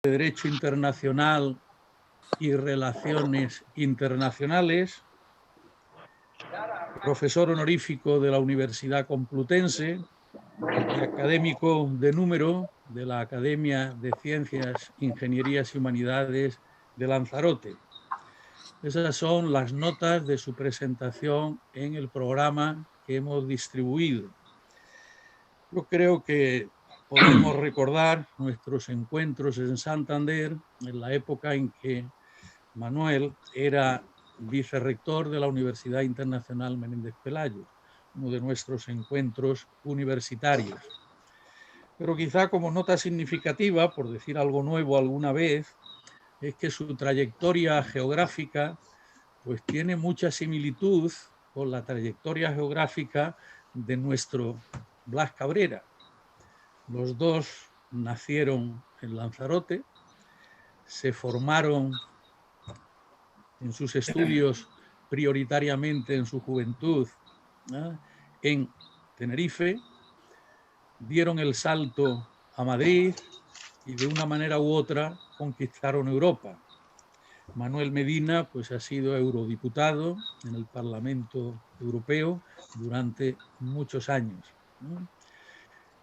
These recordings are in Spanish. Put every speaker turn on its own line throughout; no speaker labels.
de Derecho Internacional y Relaciones Internacionales, profesor honorífico de la Universidad Complutense y académico de número de la Academia de Ciencias, Ingenierías y Humanidades de Lanzarote. Esas son las notas de su presentación en el programa que hemos distribuido. Yo creo que podemos recordar nuestros encuentros en Santander en la época en que Manuel era vicerrector de la Universidad Internacional Menéndez Pelayo, uno de nuestros encuentros universitarios. Pero quizá como nota significativa, por decir algo nuevo alguna vez, es que su trayectoria geográfica pues tiene mucha similitud con la trayectoria geográfica de nuestro Blas Cabrera. Los dos nacieron en Lanzarote, se formaron en sus estudios prioritariamente en su juventud, ¿no?, en Tenerife, dieron el salto a Madrid y de una manera u otra conquistaron Europa. Manuel Medina pues ha sido eurodiputado en el Parlamento Europeo durante muchos años, ¿no?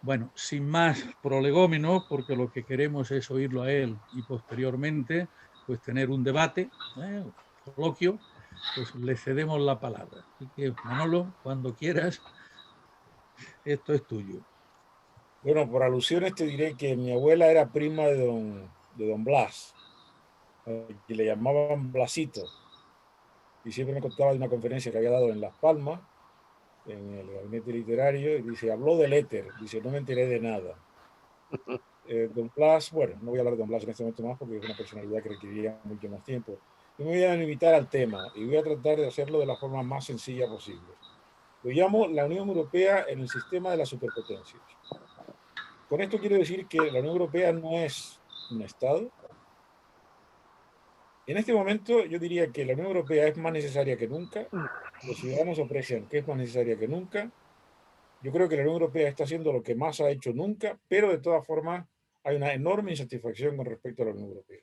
Bueno, sin más prolegómenos, porque lo que queremos es oírlo a él y posteriormente pues tener un debate, coloquio, pues le cedemos la palabra. Así que, Manolo, cuando quieras, esto es tuyo.
Bueno, por alusiones te diré que mi abuela era prima de don Blas, que le llamaban Blasito, y siempre me contaba de una conferencia que había dado en Las Palmas, en el gabinete literario, y dice, habló del éter, dice, no me enteré de nada. Don Blas, bueno, no voy a hablar de Don Blas en este momento más porque es una personalidad que requeriría mucho más tiempo. Yo me voy a limitar al tema y voy a tratar de hacerlo de la forma más sencilla posible. Lo llamo la Unión Europea en el sistema de las superpotencias. Con esto quiero decir que la Unión Europea no es un Estado. En este momento yo diría que la Unión Europea es más necesaria que nunca. Los ciudadanos aprecian que es más necesaria que nunca. Yo creo que la Unión Europea está haciendo lo que más ha hecho nunca, pero de todas formas hay una enorme insatisfacción con respecto a la Unión Europea.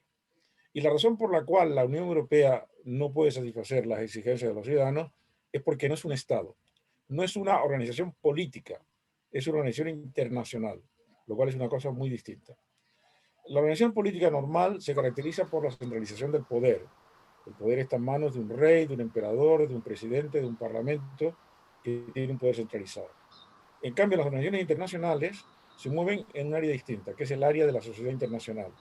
Y la razón por la cual la Unión Europea no puede satisfacer las exigencias de los ciudadanos es porque no es un Estado, no es una organización política, es una organización internacional, lo cual es una cosa muy distinta. La organización política normal se caracteriza por la centralización del poder. El poder está en manos de un rey, de un emperador, de un presidente, de un parlamento que tiene un poder centralizado. En cambio, las organizaciones internacionales se mueven en un área distinta, que es el área de la sociedad internacional.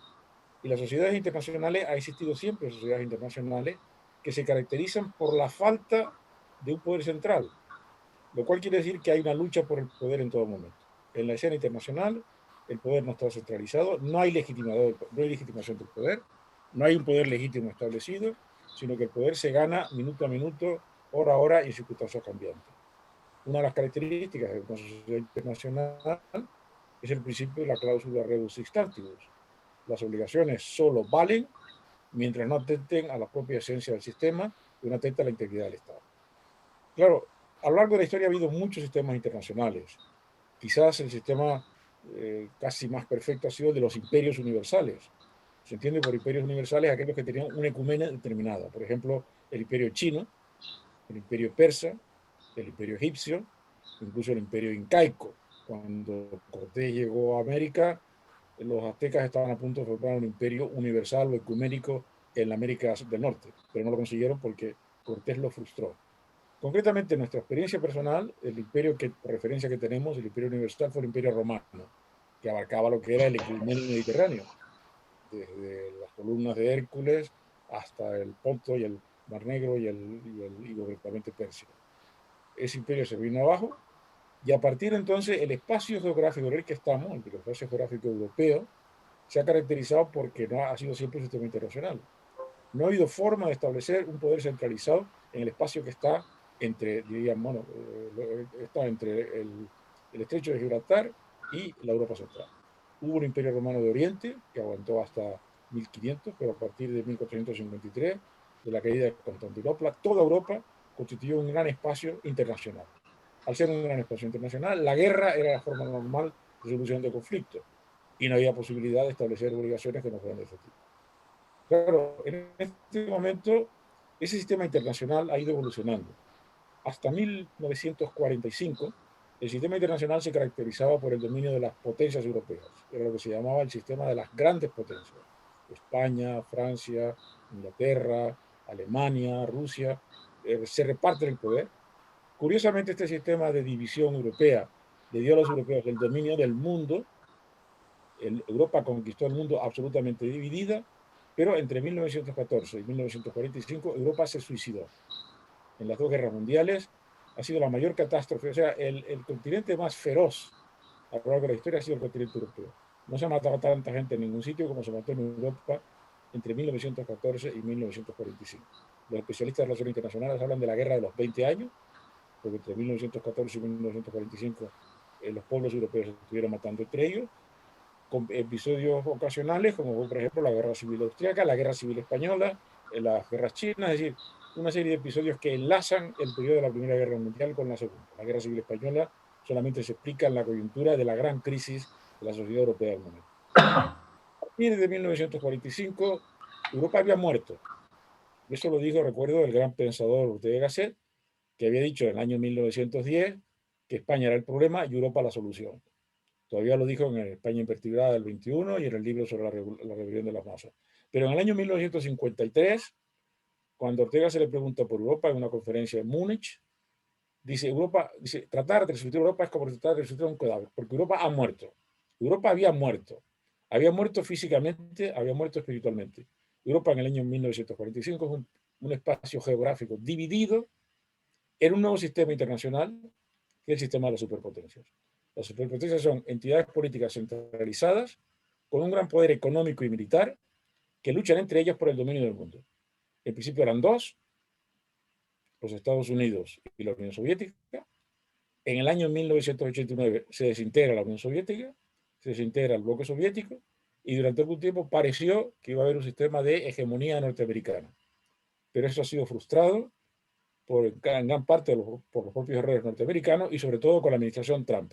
Y las sociedades internacionales, ha existido siempre sociedades internacionales que se caracterizan por la falta de un poder central, lo cual quiere decir que hay una lucha por el poder en todo momento. En la escena internacional, el poder no está centralizado, no hay legitimación del poder, no hay un poder legítimo establecido, sino que el poder se gana minuto a minuto, hora a hora y en circunstancias cambiantes. Una de las características de una sociedad internacional es el principio de la cláusula rebus sic stantibus. Las obligaciones solo valen mientras no atenten a la propia esencia del sistema y no atenten a la integridad del Estado. Claro, a lo largo de la historia ha habido muchos sistemas internacionales. Quizás el sistema casi más perfecto ha sido el de los imperios universales. Se entiende por imperios universales aquellos que tenían una ecumenia determinada. Por ejemplo, el imperio chino, el imperio persa, el imperio egipcio, incluso el imperio incaico. Cuando Cortés llegó a América, los aztecas estaban a punto de formar un imperio universal o ecuménico en la América del Norte, pero no lo consiguieron porque Cortés lo frustró. Concretamente, en nuestra experiencia personal, el imperio por referencia que tenemos, el imperio universal, fue el imperio romano, que abarcaba lo que era el ecumenio mediterráneo, desde las columnas de Hércules hasta el Ponto y el Mar Negro y concretamente Persia. Ese imperio se vino abajo y a partir de entonces el espacio geográfico en el que estamos, el espacio geográfico europeo, se ha caracterizado porque no ha sido siempre un sistema internacional. No ha habido forma de establecer un poder centralizado en el espacio que está entre, diríamos, está entre el estrecho de Gibraltar y la Europa central. Hubo un imperio romano de Oriente que aguantó hasta 1500, pero a partir de 1453, de la caída de Constantinopla, toda Europa constituyó un gran espacio internacional. Al ser un gran espacio internacional, la guerra era la forma normal de solución de conflictos. y no había posibilidad de establecer obligaciones que no fueran de ese tipo. Claro, en este momento ese sistema internacional ha ido evolucionando. Hasta 1945, el sistema internacional se caracterizaba por el dominio de las potencias europeas. Era lo que se llamaba el sistema de las grandes potencias. España, Francia, Inglaterra, Alemania, Rusia, se reparten el poder. Curiosamente, este sistema de división europea le dio a los europeos el dominio del mundo. Europa conquistó el mundo absolutamente dividida, pero entre 1914 y 1945 Europa se suicidó. En las dos guerras mundiales ha sido la mayor catástrofe, o sea, el continente más feroz a lo largo de la historia ha sido el continente europeo. No se ha matado tanta gente en ningún sitio como se mató en Europa entre 1914 y 1945. Los especialistas de relaciones internacionales hablan de la guerra de los 20 años, porque entre 1914 y 1945 los pueblos europeos se estuvieron matando entre ellos, con episodios ocasionales, como por ejemplo la Guerra Civil Austriaca, la Guerra Civil Española, las guerras chinas, es decir, una serie de episodios que enlazan el periodo de la Primera Guerra Mundial con la Segunda. La Guerra Civil Española solamente se explica en la coyuntura de la gran crisis de la sociedad europea del momento. A partir de 1945, Europa había muerto. Eso lo dijo, recuerdo, el gran pensador Ortega y Gasset, que había dicho en el año 1910 que España era el problema y Europa la solución. Todavía lo dijo en España Invertebrada del 21 y en el libro sobre la rebelión de las masas. Pero en el año 1953, cuando Ortega se le pregunta por Europa en una conferencia en Múnich, dice, tratar de resucitar Europa es como tratar de resucitar un cadáver, porque Europa ha muerto. Europa había muerto físicamente, había muerto espiritualmente. Europa en el año 1945 es un espacio geográfico dividido en un nuevo sistema internacional, que es el sistema de las superpotencias. Las superpotencias son entidades políticas centralizadas con un gran poder económico y militar que luchan entre ellas por el dominio del mundo. En principio eran dos, los Estados Unidos y la Unión Soviética. En el año 1989 se desintegra la Unión Soviética, se desintegra el bloque soviético y durante algún tiempo pareció que iba a haber un sistema de hegemonía norteamericana. Pero eso ha sido frustrado en gran parte por los propios errores norteamericanos y sobre todo con la administración Trump.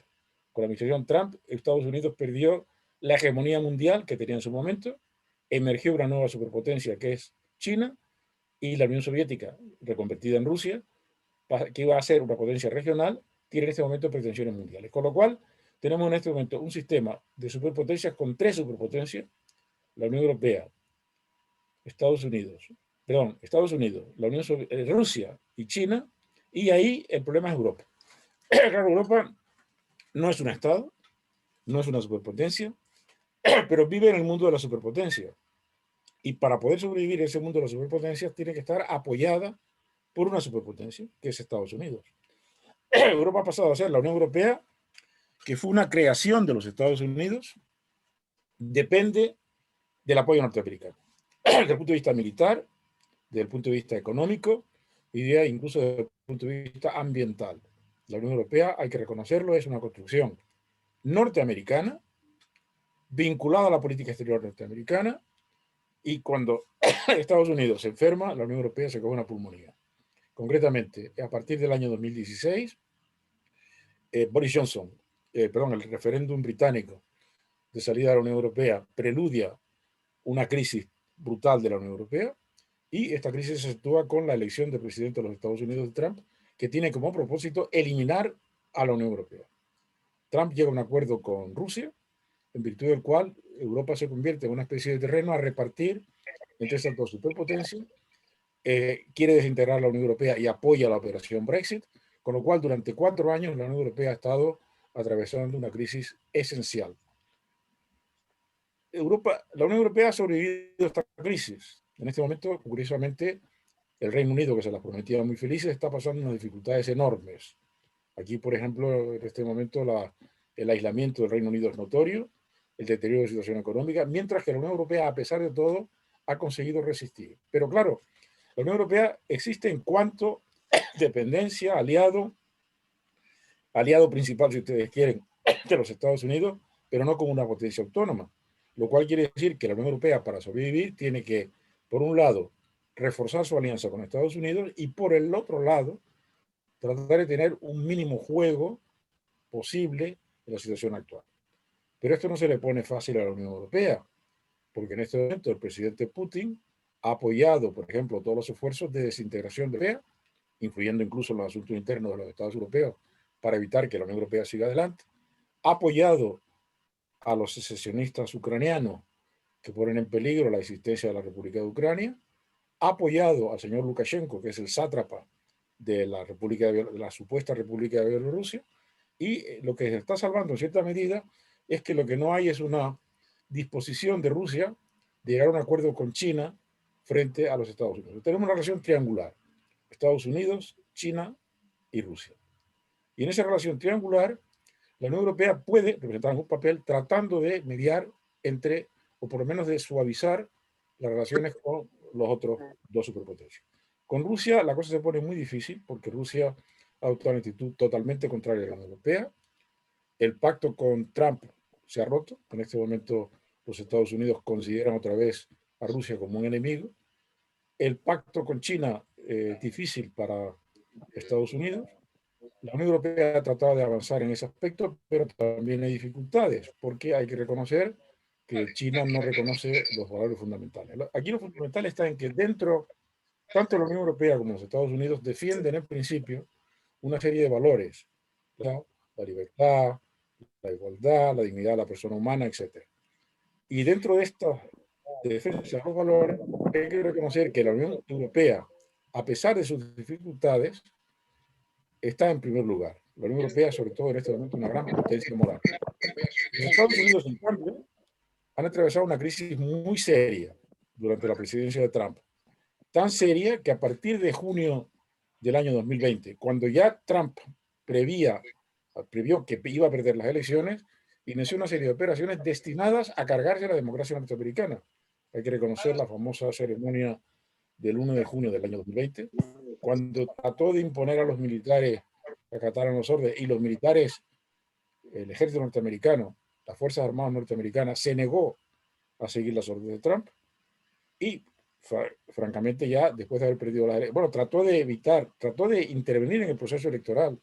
Con la administración Trump, Estados Unidos perdió la hegemonía mundial que tenía en su momento, emergió una nueva superpotencia que es China y la Unión Soviética, reconvertida en Rusia, que iba a ser una potencia regional, tiene en este momento pretensiones mundiales. Con lo cual, tenemos en este momento un sistema de superpotencias con tres superpotencias, la Unión Europea, Estados Unidos, la Unión Rusia y China, y ahí el problema es Europa. Claro, Europa no es un Estado, no es una superpotencia, pero vive en el mundo de la superpotencia. Y para poder sobrevivir en ese mundo de las superpotencias tiene que estar apoyada por una superpotencia, que es Estados Unidos. Europa ha pasado a ser la Unión Europea, que fue una creación de los Estados Unidos, depende del apoyo norteamericano. Desde el punto de vista militar, desde el punto de vista económico y incluso desde el punto de vista ambiental. La Unión Europea, hay que reconocerlo, es una construcción norteamericana, vinculada a la política exterior norteamericana, y cuando Estados Unidos se enferma, la Unión Europea se coge una pulmonía. Concretamente, a partir del año 2016, Boris Johnson, el referéndum británico de salida de la Unión Europea preludia una crisis brutal de la Unión Europea, y esta crisis se acentúa con la elección del presidente de los Estados Unidos, de Trump, que tiene como propósito eliminar a la Unión Europea. Trump llega a un acuerdo con Rusia, en virtud del cual Europa se convierte en una especie de terreno a repartir entre estas dos superpotencias. Quiere desintegrar la Unión Europea y apoya la operación Brexit, con lo cual durante 4 años la Unión Europea ha estado atravesando una crisis esencial. La Unión Europea ha sobrevivido a esta crisis. En este momento, curiosamente, el Reino Unido, que se las prometía muy felices, está pasando unas dificultades enormes. Aquí, por ejemplo, en este momento el aislamiento del Reino Unido es notorio, el deterioro de la situación económica, mientras que la Unión Europea, a pesar de todo, ha conseguido resistir. Pero claro, la Unión Europea existe en cuanto dependencia, aliado principal, si ustedes quieren, de los Estados Unidos, pero no como una potencia autónoma. Lo cual quiere decir que la Unión Europea, para sobrevivir, tiene que, por un lado, reforzar su alianza con Estados Unidos y, por el otro lado, tratar de tener un mínimo juego posible en la situación actual. Pero esto no se le pone fácil a la Unión Europea, porque en este momento el presidente Putin ha apoyado, por ejemplo, todos los esfuerzos de desintegración de la Unión Europea, influyendo incluso en los asuntos internos de los Estados europeos, para evitar que la Unión Europea siga adelante. Ha apoyado a los secesionistas ucranianos que ponen en peligro la existencia de la República de Ucrania. Ha apoyado al señor Lukashenko, que es el sátrapa de la supuesta República de Bielorrusia. Y lo que se está salvando en cierta medida es que lo que no hay es una disposición de Rusia de llegar a un acuerdo con China frente a los Estados Unidos. Tenemos una relación triangular: Estados Unidos, China y Rusia. Y en esa relación triangular, la Unión Europea puede representar un papel tratando de mediar entre, o por lo menos de suavizar, las relaciones con los otros dos superpotencias. Con Rusia la cosa se pone muy difícil porque Rusia ha adoptado una actitud totalmente contraria a la Unión Europea. El pacto con Trump se ha roto. En este momento los Estados Unidos consideran otra vez a Rusia como un enemigo. El pacto con China es difícil para Estados Unidos. La Unión Europea ha tratado de avanzar en ese aspecto, pero también hay dificultades, porque hay que reconocer que China no reconoce los valores fundamentales. Aquí lo fundamental está en que dentro, tanto la Unión Europea como los Estados Unidos defienden en principio una serie de valores: la libertad, la igualdad, la dignidad de la persona humana, etc. Y dentro de esta defensa de los valores, hay que reconocer que la Unión Europea, a pesar de sus dificultades, está en primer lugar. La Unión Europea, sobre todo en este momento, es una gran potencia moral. Los Estados Unidos, en cambio, han atravesado una crisis muy seria durante la presidencia de Trump. Tan seria que a partir de junio del año 2020, cuando ya Trump previó que iba a perder las elecciones, inició una serie de operaciones destinadas a cargarse a la democracia norteamericana. Hay que reconocer la famosa ceremonia del 1 de junio del año 2020, cuando trató de imponer a los militares que acataran los órdenes, y los militares, el ejército norteamericano, las Fuerzas Armadas norteamericanas, se negó a seguir las órdenes de Trump. Y francamente, ya después de haber perdido las elecciones, bueno, trató de intervenir en el proceso electoral,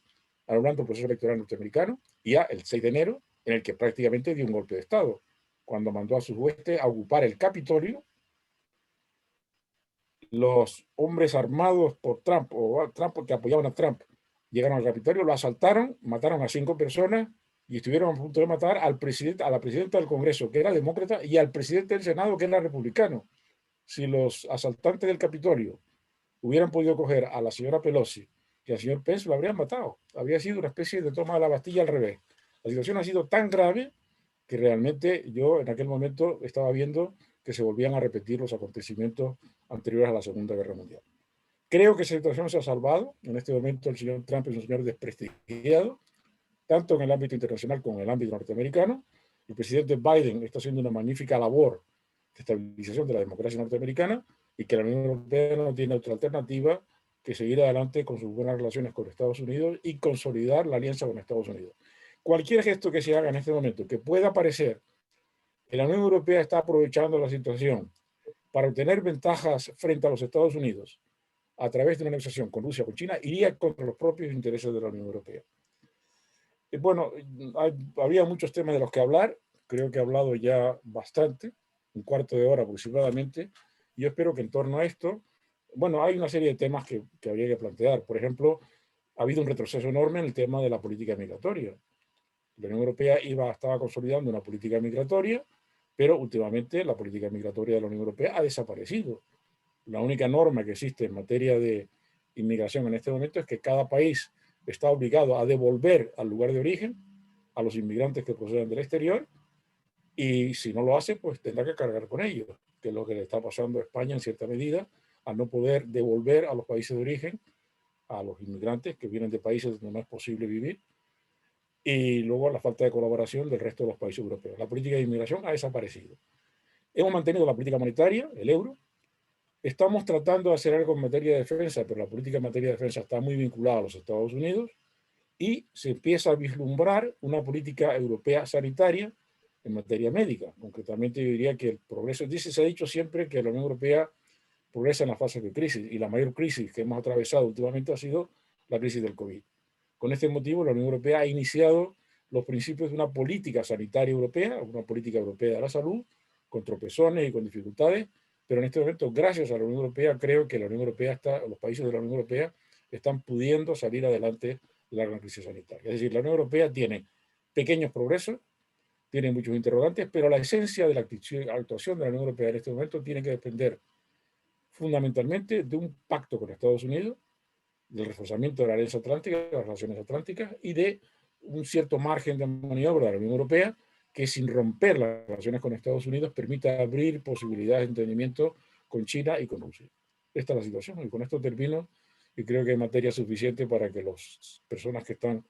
anulando el proceso electoral norteamericano, y ya el 6 de enero, en el que prácticamente dio un golpe de Estado, cuando mandó a sus huestes a ocupar el Capitolio. Los hombres armados por Trump, o Trump que apoyaban a Trump, llegaron al Capitolio, lo asaltaron, mataron a 5 personas y estuvieron a punto de matar al presidente, a la presidenta del Congreso, que era demócrata, y al presidente del Senado, que era republicano. Si los asaltantes del Capitolio hubieran podido coger a la señora Pelosi y al señor Pence, lo habrían matado. Habría sido una especie de toma de la Bastilla al revés. La situación ha sido tan grave que realmente yo en aquel momento estaba viendo que se volvían a repetir los acontecimientos anteriores a la Segunda Guerra Mundial. Creo que esa situación se ha salvado. En este momento el señor Trump es un señor desprestigiado, tanto en el ámbito internacional como en el ámbito norteamericano. El presidente Biden está haciendo una magnífica labor de estabilización de la democracia norteamericana, y que la Unión Europea no tiene otra alternativa que seguir adelante con sus buenas relaciones con Estados Unidos y consolidar la alianza con Estados Unidos. Cualquier gesto que se haga en este momento que pueda parecer que la Unión Europea está aprovechando la situación para obtener ventajas frente a los Estados Unidos a través de una negociación con Rusia o con China, iría contra los propios intereses de la Unión Europea. Bueno, habría muchos temas de los que hablar. Creo que he hablado ya bastante, un cuarto de hora aproximadamente. Y yo espero que en torno a esto, bueno, hay una serie de temas que habría que plantear. Por ejemplo, ha habido un retroceso enorme en el tema de la política migratoria. La Unión Europea estaba consolidando una política migratoria, pero últimamente la política migratoria de la Unión Europea ha desaparecido. La única norma que existe en materia de inmigración en este momento es que cada país está obligado a devolver al lugar de origen a los inmigrantes que proceden del exterior, y si no lo hace, pues tendrá que cargar con ellos, que es lo que le está pasando a España en cierta medida, al no poder devolver a los países de origen a los inmigrantes que vienen de países donde no es posible vivir, y luego la falta de colaboración del resto de los países europeos. La política de inmigración ha desaparecido. Hemos mantenido la política monetaria, el euro. Estamos tratando de hacer algo en materia de defensa, pero la política en materia de defensa está muy vinculada a los Estados Unidos, y se empieza a vislumbrar una política europea sanitaria en materia médica. Concretamente, yo diría que el progreso, se ha dicho siempre que la Unión Europea progresa en la fase de crisis, y la mayor crisis que hemos atravesado últimamente ha sido la crisis del COVID. Con este motivo, la Unión Europea ha iniciado los principios de una política sanitaria europea, una política europea de la salud, con tropezones y con dificultades, pero en este momento, gracias a la Unión Europea, creo que la Unión Europea los países de la Unión Europea están pudiendo salir adelante de la gran crisis sanitaria. Es decir, la Unión Europea tiene pequeños progresos, tiene muchos interrogantes, pero la esencia de la actuación de la Unión Europea en este momento tiene que depender fundamentalmente de un pacto con Estados Unidos, del reforzamiento de la Alianza Atlántica, de las relaciones atlánticas y de un cierto margen de maniobra de la Unión Europea que, sin romper las relaciones con Estados Unidos, permita abrir posibilidades de entendimiento con China y con Rusia. Esta es la situación y con esto termino, y creo que hay materia suficiente para que las personas que están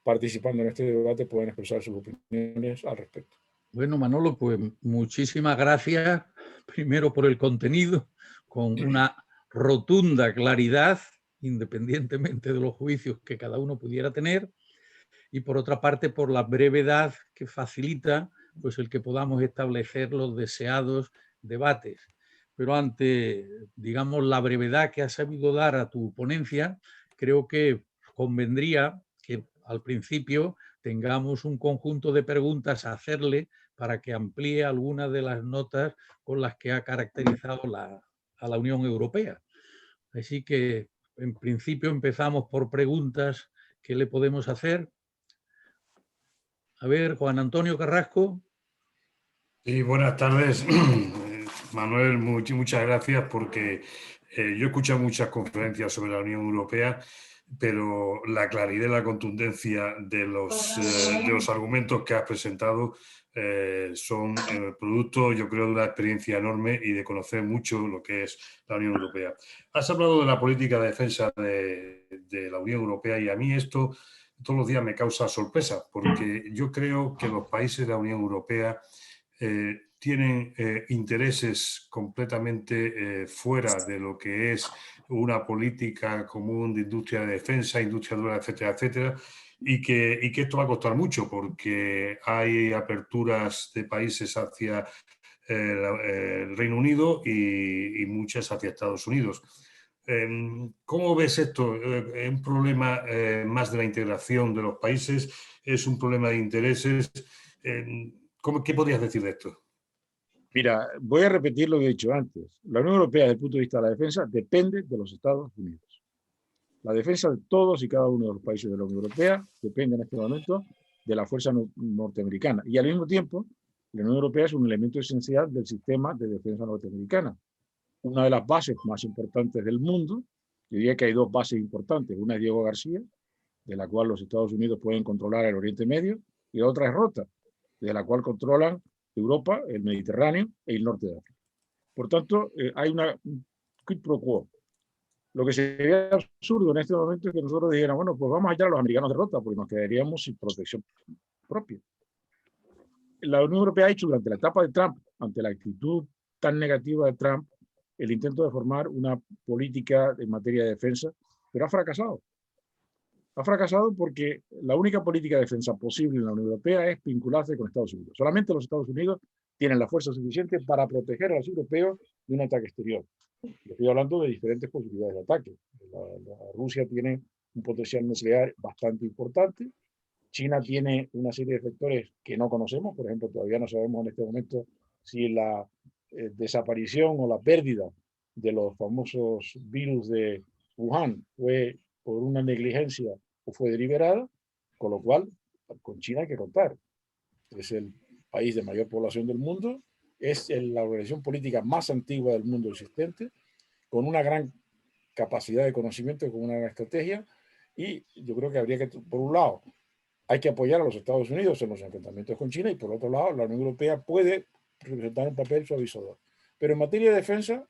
participando en este debate puedan expresar sus opiniones al respecto.
Bueno, Manolo, pues muchísimas gracias, primero por el contenido, con una rotunda claridad, independientemente de los juicios que cada uno pudiera tener, y por otra parte por la brevedad que facilita pues el que podamos establecer los deseados debates. Pero ante, digamos, la brevedad que has sabido dar a tu ponencia, creo que convendría que al principio tengamos un conjunto de preguntas a hacerle para que amplíe algunas de las notas con las que ha caracterizado a la Unión Europea. Así que, en principio, empezamos por preguntas que le podemos hacer. A ver, Juan Antonio Carrasco.
Sí, buenas tardes. Manuel, muchas gracias porque yo he escuchado muchas conferencias sobre la Unión Europea, pero la claridad y la contundencia de los argumentos que has presentado son producto, yo creo, de una experiencia enorme y de conocer mucho lo que es la Unión Europea. Has hablado de la política de defensa de la Unión Europea y a mí esto todos los días me causa sorpresa porque yo creo que los países de la Unión Europea tienen intereses completamente fuera de lo que es una política común de industria de defensa, industria dura, etcétera, etcétera, y que esto va a costar mucho porque hay aperturas de países hacia el Reino Unido y muchas hacia Estados Unidos. ¿Cómo ves esto? ¿Es un problema más de la integración de los países? ¿Es un problema de intereses? ¿Qué podrías decir de esto?
Mira, voy a repetir lo que he dicho antes. La Unión Europea, desde el punto de vista de la defensa, depende de los Estados Unidos. La defensa de todos y cada uno de los países de la Unión Europea depende en este momento de la fuerza norteamericana. Y al mismo tiempo, la Unión Europea es un elemento esencial del sistema de defensa norteamericana. Una de las bases más importantes del mundo, yo diría que hay dos bases importantes. Una es Diego García, de la cual los Estados Unidos pueden controlar el Oriente Medio, y la otra es Rota, de la cual controlan Europa, el Mediterráneo y el norte de África. Por tanto, hay una quid pro quo. Lo que sería absurdo en este momento es que nosotros dijéramos, bueno, pues vamos a hallar a los americanos de Rota, porque nos quedaríamos sin protección propia. La Unión Europea ha hecho durante la etapa de Trump, ante la actitud tan negativa de Trump, el intento de formar una política en materia de defensa, pero ha fracasado. Ha fracasado porque la única política de defensa posible en la Unión Europea es vincularse con Estados Unidos. Solamente los Estados Unidos tienen la fuerza suficiente para proteger a los europeos de un ataque exterior. Estoy hablando de diferentes posibilidades de ataque. Rusia tiene un potencial nuclear bastante importante. China tiene una serie de factores que no conocemos. Por ejemplo, todavía no sabemos en este momento si la desaparición o la pérdida de los famosos virus de Wuhan fue por una negligencia o fue deliberada, con lo cual con China hay que contar. Es el país de mayor población del mundo, es la organización política más antigua del mundo existente, con una gran capacidad de conocimiento, con una gran estrategia, y yo creo que habría que, por un lado, hay que apoyar a los Estados Unidos en los enfrentamientos con China, y por otro lado, la Unión Europea puede representar un papel suavizador. Pero en materia de defensa,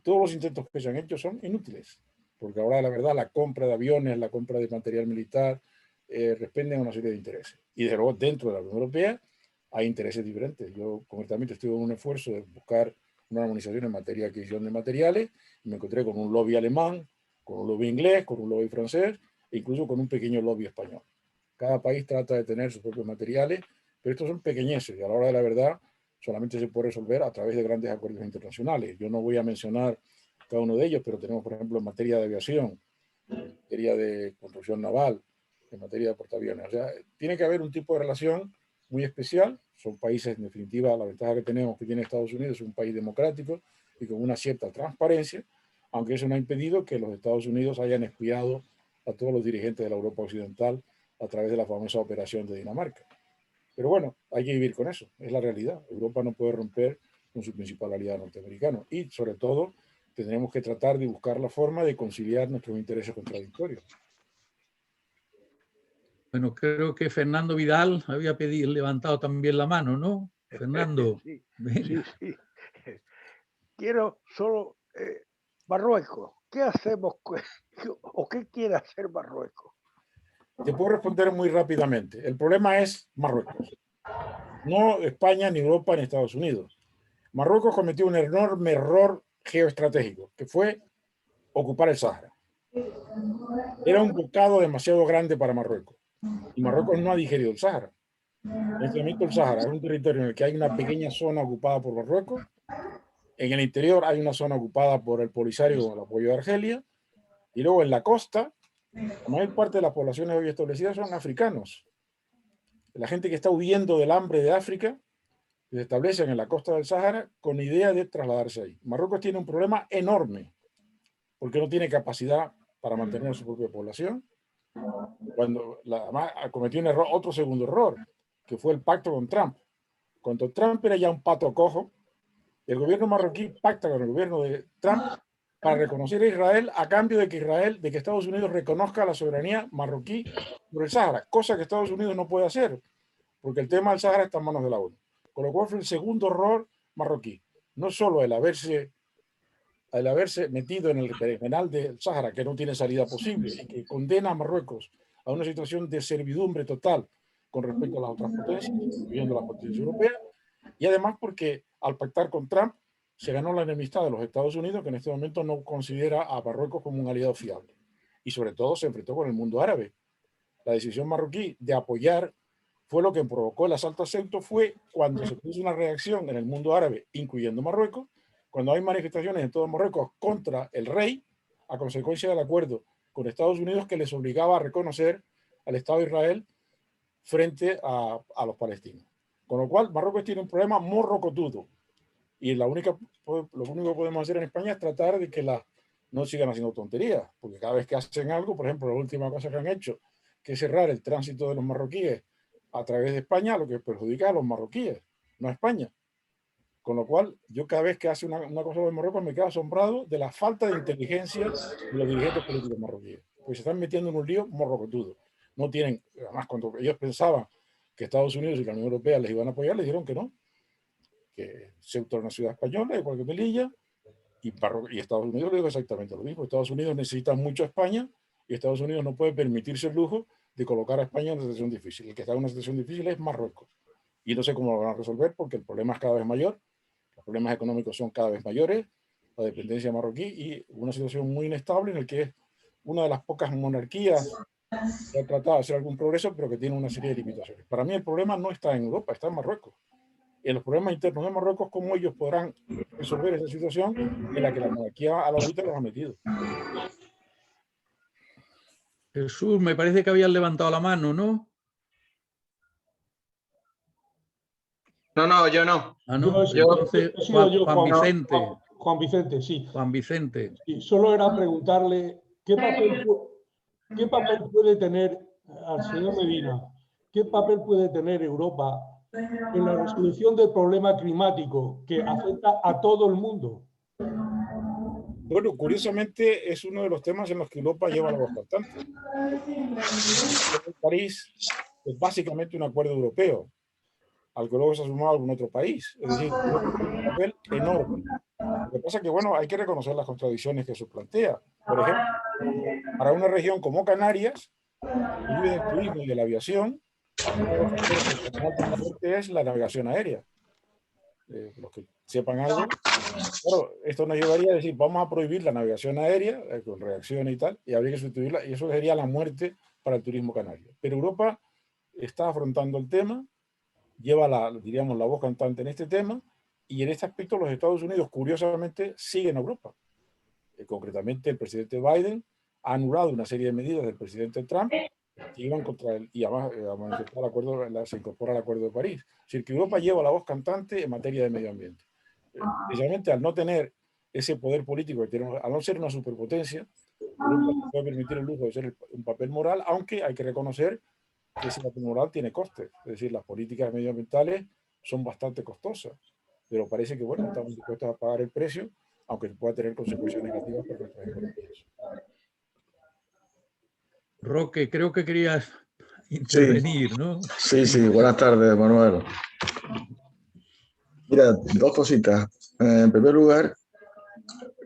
todos los intentos que se han hecho son inútiles, porque ahora la verdad la compra de aviones, la compra de material militar, responden a una serie de intereses. Y desde luego dentro de la Unión Europea hay intereses diferentes. Yo concretamente estuve en un esfuerzo de buscar una armonización en materia de adquisición de materiales y me encontré con un lobby alemán, con un lobby inglés, con un lobby francés e incluso con un pequeño lobby español. Cada país trata de tener sus propios materiales, pero estos son pequeñeces y a la hora de la verdad solamente se puede resolver a través de grandes acuerdos internacionales. Yo no voy a mencionar cada uno de ellos, pero tenemos, por ejemplo, en materia de aviación, en materia de construcción naval, en materia de portaaviones. O sea, tiene que haber un tipo de relación muy especial. Son países, en definitiva, la ventaja que tenemos que tiene Estados Unidos es un país democrático y con una cierta transparencia, aunque eso no ha impedido que los Estados Unidos hayan espiado a todos los dirigentes de la Europa Occidental a través de la famosa operación de Dinamarca. Pero bueno, hay que vivir con eso, es la realidad. Europa no puede romper con su principal aliado norteamericano y, sobre todo, tendremos que tratar de buscar la forma de conciliar nuestros intereses contradictorios.
Bueno, creo que Fernando Vidal había levantado también la mano, ¿no? Fernando,
Sí,
venga.
sí. Quiero solo Marruecos. ¿Qué hacemos o qué quiere hacer Marruecos?
Te puedo responder muy rápidamente. El problema es Marruecos, no España, ni Europa, ni Estados Unidos. Marruecos cometió un enorme error geoestratégico, que fue ocupar el Sáhara. Era un bocado demasiado grande para Marruecos. Y Marruecos no ha digerido el Sáhara. En este momento el Sáhara es un territorio en el que hay una pequeña zona ocupada por Marruecos. En el interior hay una zona ocupada por el Polisario con el apoyo de Argelia. Y luego en la costa, la mayor parte de las poblaciones hoy establecidas son africanos. La gente que está huyendo del hambre de África se establecen en la costa del Sáhara con idea de trasladarse ahí. Marruecos tiene un problema enorme porque no tiene capacidad para mantener a su propia población. Cuando cometió un error, otro segundo error, que fue el pacto con Trump. Cuando Trump era ya un pato cojo, el gobierno marroquí pacta con el gobierno de Trump para reconocer a Israel a cambio de que Estados Unidos reconozca la soberanía marroquí sobre el Sáhara, cosa que Estados Unidos no puede hacer, porque el tema del Sáhara está en manos de la ONU. Con lo cual fue el segundo error marroquí. No solo el haberse metido en el berenjenal del Sáhara, que no tiene salida posible y que condena a Marruecos a una situación de servidumbre total con respecto a las otras potencias, incluyendo las potencias europeas, y además porque al pactar con Trump se ganó la enemistad de los Estados Unidos, que en este momento no considera a Marruecos como un aliado fiable. Y sobre todo se enfrentó con el mundo árabe. La decisión marroquí de apoyar fue lo que provocó el asalto a Ceuta, fue cuando se puso una reacción en el mundo árabe, incluyendo Marruecos, cuando hay manifestaciones en todo Marruecos contra el rey, a consecuencia del acuerdo con Estados Unidos que les obligaba a reconocer al Estado de Israel frente a los palestinos. Con lo cual, Marruecos tiene un problema morrocotudo. Y lo único que podemos hacer en España es tratar de que no sigan haciendo tonterías, porque cada vez que hacen algo, por ejemplo, la última cosa que han hecho, que es cerrar el tránsito de los marroquíes a través de España, lo que perjudica a los marroquíes, no a España. Con lo cual, yo cada vez que hace una cosa de Marruecos me quedo asombrado de la falta de inteligencia de los dirigentes políticos marroquíes, porque se están metiendo en un lío morrocotudo. No tienen, además, cuando ellos pensaban que Estados Unidos y la Unión Europea les iban a apoyar, les dijeron que no, que Ceuta era una ciudad española, igual que Melilla, y Estados Unidos le dijo exactamente lo mismo. Estados Unidos necesita mucho a España y Estados Unidos no puede permitirse el lujo de colocar a España en una situación difícil. El que está en una situación difícil es Marruecos. Y no sé cómo lo van a resolver porque el problema es cada vez mayor, los problemas económicos son cada vez mayores, la dependencia marroquí y una situación muy inestable en la que es una de las pocas monarquías que ha tratado de hacer algún progreso, pero que tiene una serie de limitaciones. Para mí el problema no está en Europa, está en Marruecos. En los problemas internos de Marruecos, cómo ellos podrán resolver esa situación en la que la monarquía alauita los ha metido.
Jesús, me parece que habías levantado la mano, ¿no?
No, yo no.
Ah, no. Entonces, Juan Vicente.
Juan Vicente, sí.
Juan Vicente.
Sí, solo era preguntarle qué papel puede tener al señor Medina, qué papel puede tener Europa en la resolución del problema climático que afecta a todo el mundo.
Bueno, curiosamente es uno de los temas en los que Europa lleva la voz cantante. París es básicamente un acuerdo europeo, al que luego se ha sumado algún otro país. Es decir, un papel enorme. Lo que pasa es que, bueno, hay que reconocer las contradicciones que se plantea. Por ejemplo, para una región como Canarias, que vive del turismo y de la aviación, es la navegación aérea. Los que sepan algo, claro, esto nos llevaría a decir, vamos a prohibir la navegación aérea, con reacciones y tal, y habría que sustituirla, y eso sería la muerte para el turismo canario. Pero Europa está afrontando el tema, lleva diríamos, la voz cantante en este tema, y en este aspecto los Estados Unidos, curiosamente, siguen a Europa. Concretamente, el presidente Biden ha anulado una serie de medidas del presidente Trump que iban contra él, y además se incorpora al Acuerdo de París. Es decir, que Europa lleva la voz cantante en materia de medio ambiente. Precisamente al no tener ese poder político, al no ser una superpotencia, Europa se puede permitir el lujo de ser un papel moral, aunque hay que reconocer que ese papel moral tiene costes. Es decir, las políticas medioambientales son bastante costosas, pero parece que, bueno, estamos dispuestos a pagar el precio, aunque pueda tener consecuencias negativas para nuestras economías.
Roque, creo que querías intervenir, ¿no?
Sí, buenas tardes, Manuel. Mira, dos cositas. En primer lugar,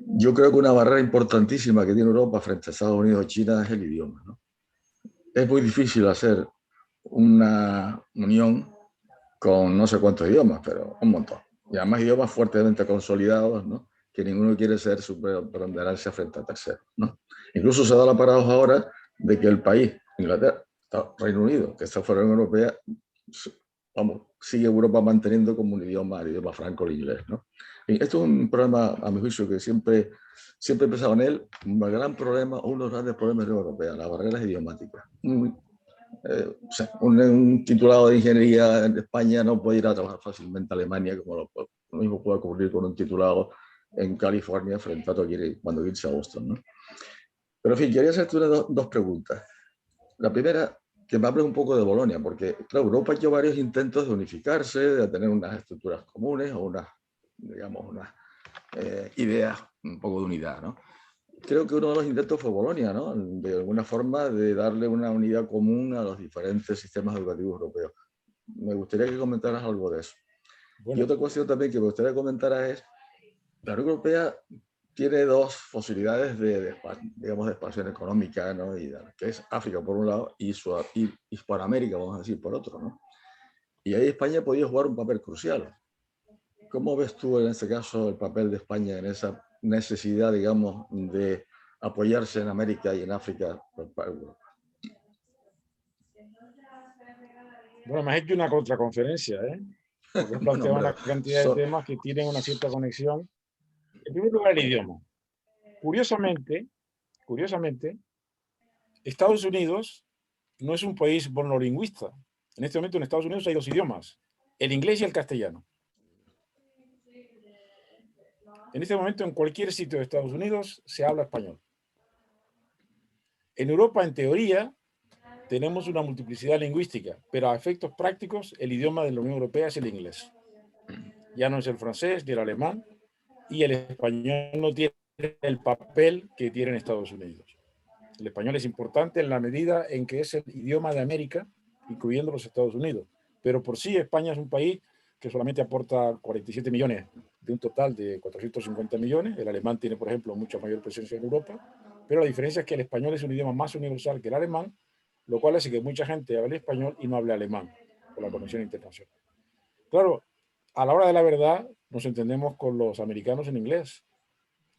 yo creo que una barrera importantísima que tiene Europa frente a Estados Unidos y China es el idioma, ¿no? Es muy difícil hacer una unión con no sé cuántos idiomas, pero un montón. Y además idiomas fuertemente consolidados, ¿no? Que ninguno quiere ser su preponderancia frente a terceros, ¿no? Incluso se da la paradoja ahora de que el país, Inglaterra, Reino Unido, que está fuera de la Unión Europea, vamos, sigue Europa manteniendo como un idioma, el idioma franco, el inglés, ¿no? Y esto es un problema, a mi juicio, que siempre he pensado en él, un gran problema, uno de los grandes problemas de la Unión Europea, las barreras idiomáticas. O sea, un titulado de ingeniería en España no puede ir a trabajar fácilmente a Alemania, como lo mismo puede ocurrir con un titulado en California frente a cuando irse a Boston, ¿no? Pero en fin, quería hacerte dos preguntas. La primera, que me hable un poco de Bolonia, porque claro, Europa ha hecho varios intentos de unificarse, de tener unas estructuras comunes o unas, digamos, unas ideas un poco de unidad, ¿no? Creo que uno de los intentos fue Bolonia, ¿no? De alguna forma de darle una unidad común a los diferentes sistemas educativos europeos. Me gustaría que comentaras algo de eso. Bueno, y otra cuestión también que me gustaría que comentaras es, la Unión Europea tiene dos posibilidades de expansión económica, ¿no? Que es África por un lado y Hispanoamérica, vamos a decir, por otro, ¿no? Y ahí España podía jugar un papel crucial. ¿Cómo ves tú en este caso el papel de España en esa necesidad, digamos, de apoyarse en América y en África por Europa?
Bueno, me has hecho una contraconferencia, ¿eh? Porque he planteado una cantidad de temas que tienen una cierta conexión. En primer lugar, el idioma. Curiosamente, Estados Unidos no es un país monolingüista. En este momento en Estados Unidos hay dos idiomas, el inglés y el castellano. En este momento en cualquier sitio de Estados Unidos se habla español. En Europa, en teoría, tenemos una multiplicidad lingüística, pero a efectos prácticos el idioma de la Unión Europea es el inglés. Ya no es el francés ni el alemán, y el español no tiene el papel que tiene en Estados Unidos. El español es importante en la medida en que es el idioma de América, incluyendo los Estados Unidos. Pero por sí España es un país que solamente aporta 47 millones de un total de 450 millones. El alemán tiene, por ejemplo, mucha mayor presencia en Europa. Pero la diferencia es que el español es un idioma más universal que el alemán, lo cual hace que mucha gente hable español y no hable alemán por la conexión internacional. Claro, a la hora de la verdad nos entendemos con los americanos en inglés.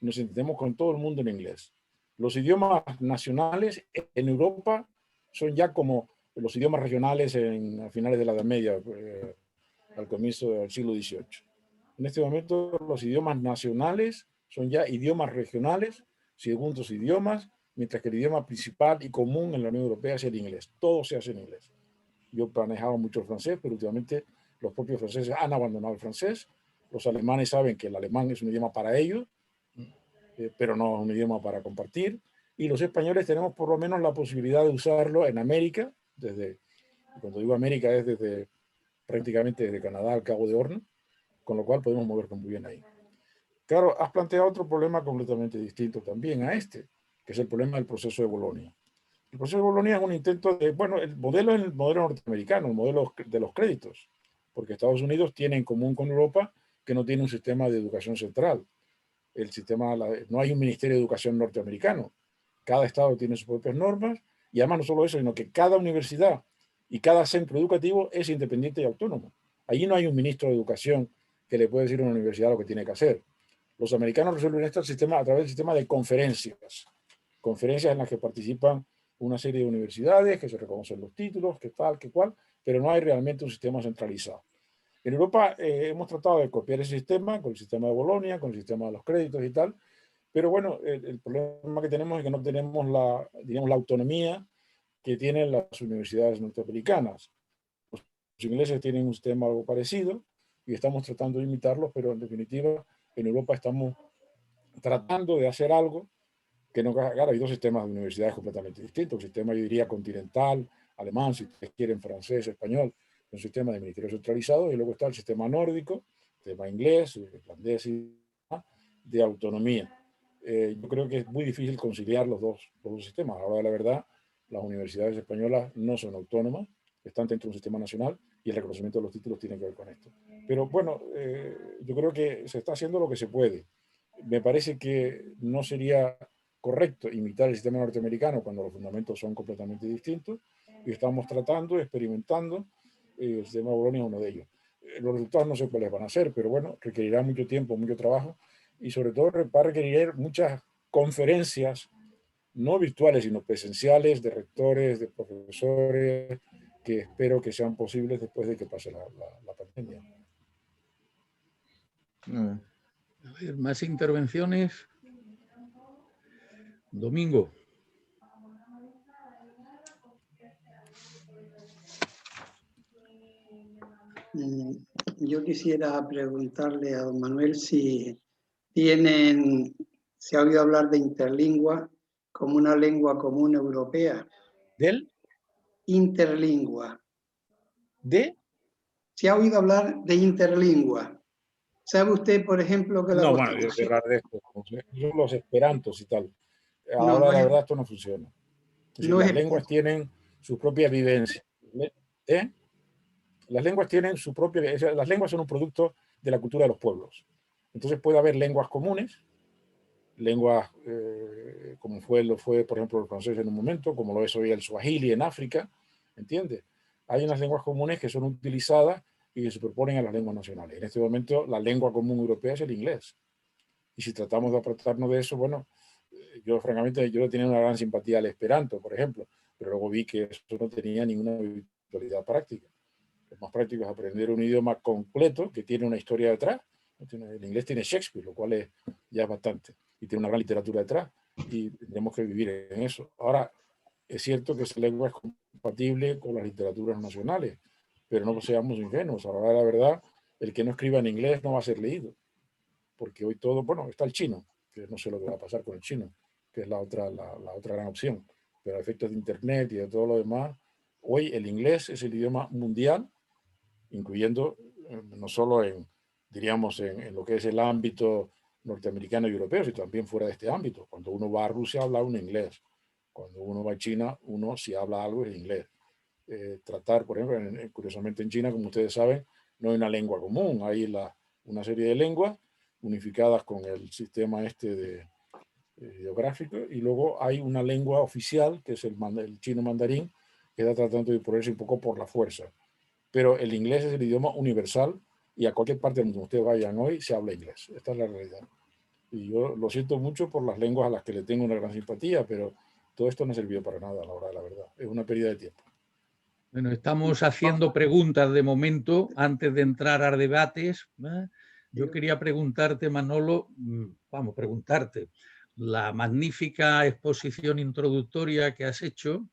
Nos entendemos con todo el mundo en inglés. Los idiomas nacionales en Europa son ya como los idiomas regionales a finales de la Edad Media, al comienzo del siglo XVIII. En este momento los idiomas nacionales son ya idiomas regionales, segundos idiomas, mientras que el idioma principal y común en la Unión Europea es el inglés. Todo se hace en inglés. Yo manejaba mucho el francés, pero últimamente los propios franceses han abandonado el francés. Los alemanes saben que el alemán es un idioma para ellos, pero no es un idioma para compartir. Y los españoles tenemos por lo menos la posibilidad de usarlo en América, cuando digo América es prácticamente desde Canadá al Cabo de Horno, con lo cual podemos movernos muy bien ahí. Claro, has planteado otro problema completamente distinto también a este, que es el problema del proceso de Bolonia. El proceso de Bolonia es un intento de, bueno, el modelo es el modelo norteamericano, el modelo de los créditos, porque Estados Unidos tiene en común con Europa que no tiene un sistema de educación central. No hay un Ministerio de Educación norteamericano. Cada estado tiene sus propias normas y además no solo eso, sino que cada universidad y cada centro educativo es independiente y autónomo. Allí no hay un ministro de Educación que le puede decir a una universidad lo que tiene que hacer. Los americanos resuelven esto a través del sistema de conferencias en las que participan una serie de universidades, que se reconocen los títulos, que tal, que cual, pero no hay realmente un sistema centralizado. En Europa hemos tratado de copiar ese sistema con el sistema de Bolonia, con el sistema de los créditos y tal, pero bueno, el problema que tenemos es que no tenemos la autonomía que tienen las universidades norteamericanas. Los ingleses tienen un sistema algo parecido y estamos tratando de imitarlos, pero en definitiva en Europa estamos tratando de hacer algo que no, claro, hay dos sistemas de universidades completamente distintos, un sistema, yo diría, continental, alemán, si ustedes quieren, francés, español, un sistema de ministerio centralizado, y luego está el sistema nórdico, el sistema inglés, irlandés, de autonomía. Yo creo que es muy difícil conciliar los dos sistemas. Ahora, la verdad, las universidades españolas no son autónomas, están dentro de un sistema nacional y el reconocimiento de los títulos tiene que ver con esto. Pero bueno, yo creo que se está haciendo lo que se puede. Me parece que no sería correcto imitar el sistema norteamericano cuando los fundamentos son completamente distintos, y estamos tratando, experimentando, el sistema de Bolonia es uno de ellos. Los resultados no sé cuáles van a ser, pero bueno, requerirá mucho tiempo, mucho trabajo, y sobre todo va a requerir muchas conferencias, no virtuales, sino presenciales, de rectores, de profesores, que espero que sean posibles después de que pase la pandemia.
A ver, más intervenciones. Domingo.
Yo quisiera preguntarle a don Manuel si se ha oído hablar de interlingua como una lengua común europea.
¿Del?
Interlingua.
¿De?
¿Se ha oído hablar de interlingua? ¿Sabe usted, por ejemplo, que la
No, bueno, yo
Constitución...
hablar de esto, son los esperantos y tal.
No,
Ahora,
no
la
es,
verdad, esto no funciona. Es decir,
no
las
es,
lenguas tienen su propia vivencia. ¿Eh? Las lenguas tienen su propia... Las lenguas son un producto de la cultura de los pueblos. Entonces puede haber lenguas comunes, lenguas como fue, por ejemplo, el francés en un momento, como lo es hoy el swahili en África, ¿entiendes? Hay unas lenguas comunes que son utilizadas y que se superponen a las lenguas nacionales. En este momento, la lengua común europea es el inglés. Y si tratamos de apartarnos de eso, bueno, yo francamente, yo tenía una gran simpatía al esperanto, por ejemplo, pero luego vi que eso no tenía ninguna virtualidad práctica. Lo más práctico es aprender un idioma completo que tiene una historia detrás. El inglés tiene Shakespeare, lo cual ya es bastante, y tiene una gran literatura detrás, y tenemos que vivir en eso. Ahora, es cierto que esa lengua es compatible con las literaturas nacionales, pero no seamos ingenuos. Ahora, la verdad, el que no escriba en inglés no va a ser leído, porque hoy todo, bueno, está el chino, que no sé lo que va a pasar con el chino, que es la otra gran opción, pero a efectos de Internet y de todo lo demás, hoy el inglés es el idioma mundial, incluyendo no solo diríamos, en lo que es el ámbito norteamericano y europeo, sino también fuera de este ámbito. Cuando uno va a Rusia habla uno inglés, cuando uno va a China, uno si habla algo es inglés. Tratar, por ejemplo, curiosamente en China, como ustedes saben, no hay una lengua común, hay una serie de lenguas unificadas con el sistema geográfico, y luego hay una lengua oficial, que es el chino mandarín, que está tratando de ponerse un poco por la fuerza. Pero el inglés es el idioma universal y a cualquier parte donde ustedes vayan hoy se habla inglés. Esta es la realidad. Y yo lo siento mucho por las lenguas a las que le tengo una gran simpatía, pero todo esto no ha servido para nada a la hora de la verdad. Es una pérdida de tiempo.
Bueno, estamos haciendo preguntas de momento antes de entrar a debates. Yo quería preguntarte, Manolo, preguntarte, la magnífica exposición introductoria que has hecho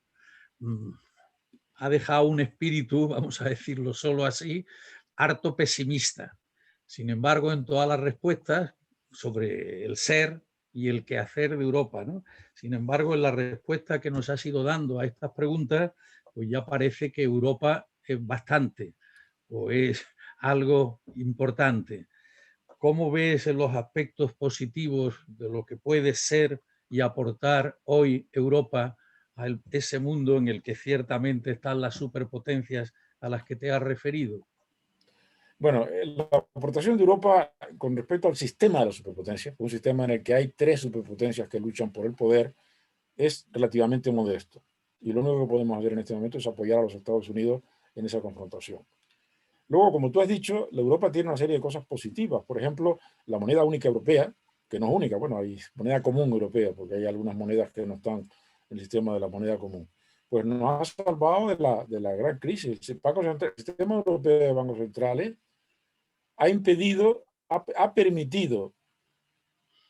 ha dejado un espíritu, vamos a decirlo solo así, harto pesimista. Sin embargo, en todas las respuestas sobre el ser y el quehacer de Europa, ¿no? Sin embargo, en la respuesta que nos has ido dando a estas preguntas, pues ya parece que Europa es bastante o es algo importante. ¿Cómo ves en los aspectos positivos de lo que puede ser y aportar hoy Europa a ese mundo en el que ciertamente están las superpotencias a las que te has referido?
Bueno, la aportación de Europa con respecto al sistema de las superpotencias, un sistema en el que hay 3 superpotencias que luchan por el poder, es relativamente modesto. Y lo único que podemos hacer en este momento es apoyar a los Estados Unidos en esa confrontación. Luego, como tú has dicho, la Europa tiene una serie de cosas positivas. Por ejemplo, la moneda única europea, que no es única, bueno, hay moneda común europea, porque hay algunas monedas que no están en el sistema de la moneda común. Pues nos ha salvado de la gran crisis. El sistema europeo de bancos centrales ha permitido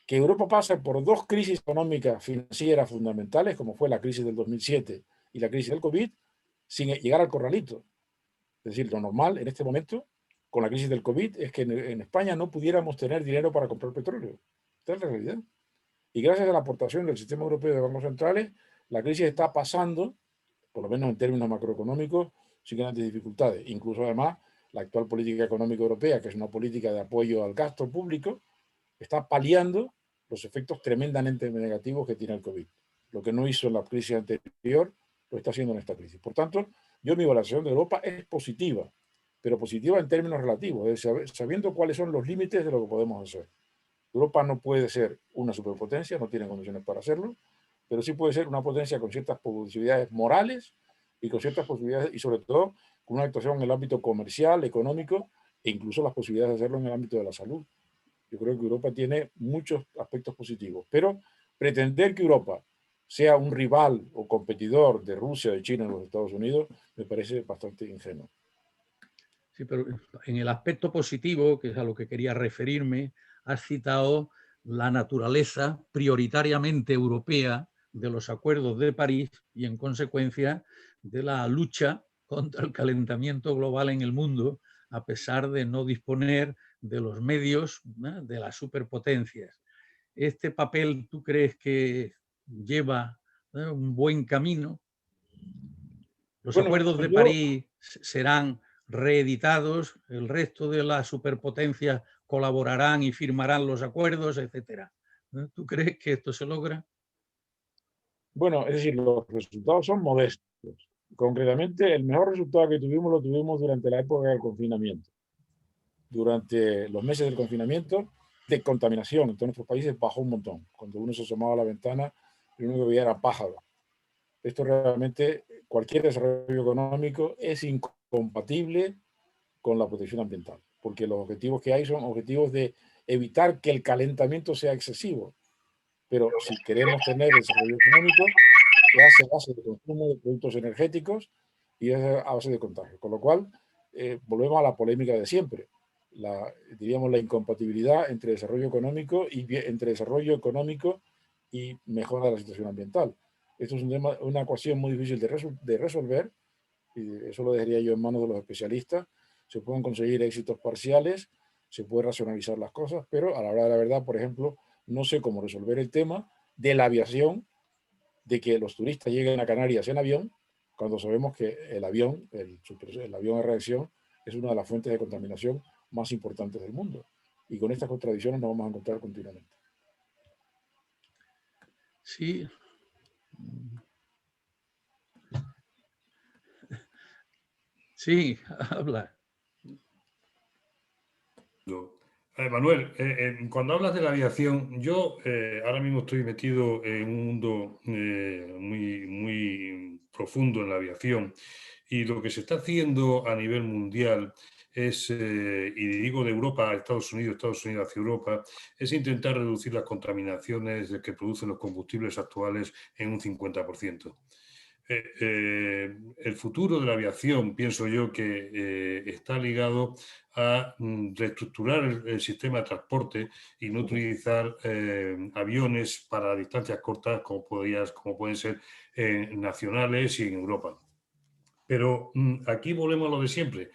que Europa pase por 2 crisis económicas financieras fundamentales, como fue la crisis del 2007 y la crisis del COVID sin llegar al corralito. Es decir, lo normal en este momento, con la crisis del COVID, es que en España no pudiéramos tener dinero para comprar petróleo. Esta es la realidad. Y gracias a la aportación del sistema europeo de bancos centrales, la crisis está pasando, por lo menos en términos macroeconómicos, sin grandes dificultades. Incluso, además, la actual política económica europea, que es una política de apoyo al gasto público, está paliando los efectos tremendamente negativos que tiene el COVID. Lo que no hizo en la crisis anterior, lo está haciendo en esta crisis. Por tanto, mi evaluación de Europa es positiva, pero positiva en términos relativos, es decir, sabiendo cuáles son los límites de lo que podemos hacer. Europa no puede ser una superpotencia, no tiene condiciones para hacerlo, pero sí puede ser una potencia con ciertas posibilidades morales y con ciertas posibilidades, y sobre todo con una actuación en el ámbito comercial, económico, e incluso las posibilidades de hacerlo en el ámbito de la salud. Yo creo que Europa tiene muchos aspectos positivos, pero pretender que Europa sea un rival o competidor de Rusia, de China, de los Estados Unidos, me parece bastante ingenuo.
Sí, pero en el aspecto positivo, que es a lo que quería referirme, has citado la naturaleza prioritariamente europea de los acuerdos de París y, en consecuencia, de la lucha contra el calentamiento global en el mundo, a pesar de no disponer de los medios, ¿no?, de las superpotencias. ¿Este papel tú crees que lleva, ¿no?, un buen camino? ¿Los acuerdos de París serán reeditados? ¿El resto de las superpotencias colaborarán y firmarán los acuerdos, etcétera? ¿Tú crees que esto se logra?
Bueno, es decir, los resultados son modestos. Concretamente, el mejor resultado que tuvimos lo tuvimos durante la época del confinamiento. Durante los meses del confinamiento, de contaminación en todos nuestros países bajó un montón. Cuando uno se asomaba a la ventana, lo único que veía era pájaros. Esto realmente, cualquier desarrollo económico es incompatible con la protección ambiental, porque los objetivos que hay son objetivos de evitar que el calentamiento sea excesivo. Pero si queremos tener desarrollo económico, se hace a base de consumo de productos energéticos y es a base de contagio. Con lo cual, volvemos a la polémica de siempre. Diríamos la incompatibilidad entre desarrollo económico y mejora de la situación ambiental. Esto es una ecuación muy difícil de resolver, y eso lo dejaría yo en manos de los especialistas. Se pueden conseguir éxitos parciales, se puede racionalizar las cosas, pero a la hora de la verdad, por ejemplo, no sé cómo resolver el tema de la aviación, de que los turistas lleguen a Canarias en avión, cuando sabemos que el avión a reacción, es una de las fuentes de contaminación más importantes del mundo. Y con estas contradicciones nos vamos a encontrar continuamente.
Sí. Sí, habla.
Manuel, cuando hablas de la aviación, yo ahora mismo estoy metido en un mundo muy profundo en la aviación, y lo que se está haciendo a nivel mundial es, y digo de Europa a Estados Unidos hacia Europa, es intentar reducir las contaminaciones que producen los combustibles actuales en un 50%. El futuro de la aviación, pienso yo, que está ligado a reestructurar el sistema de transporte y no utilizar aviones para distancias cortas como pueden ser nacionales y en Europa. Pero aquí volvemos a lo de siempre.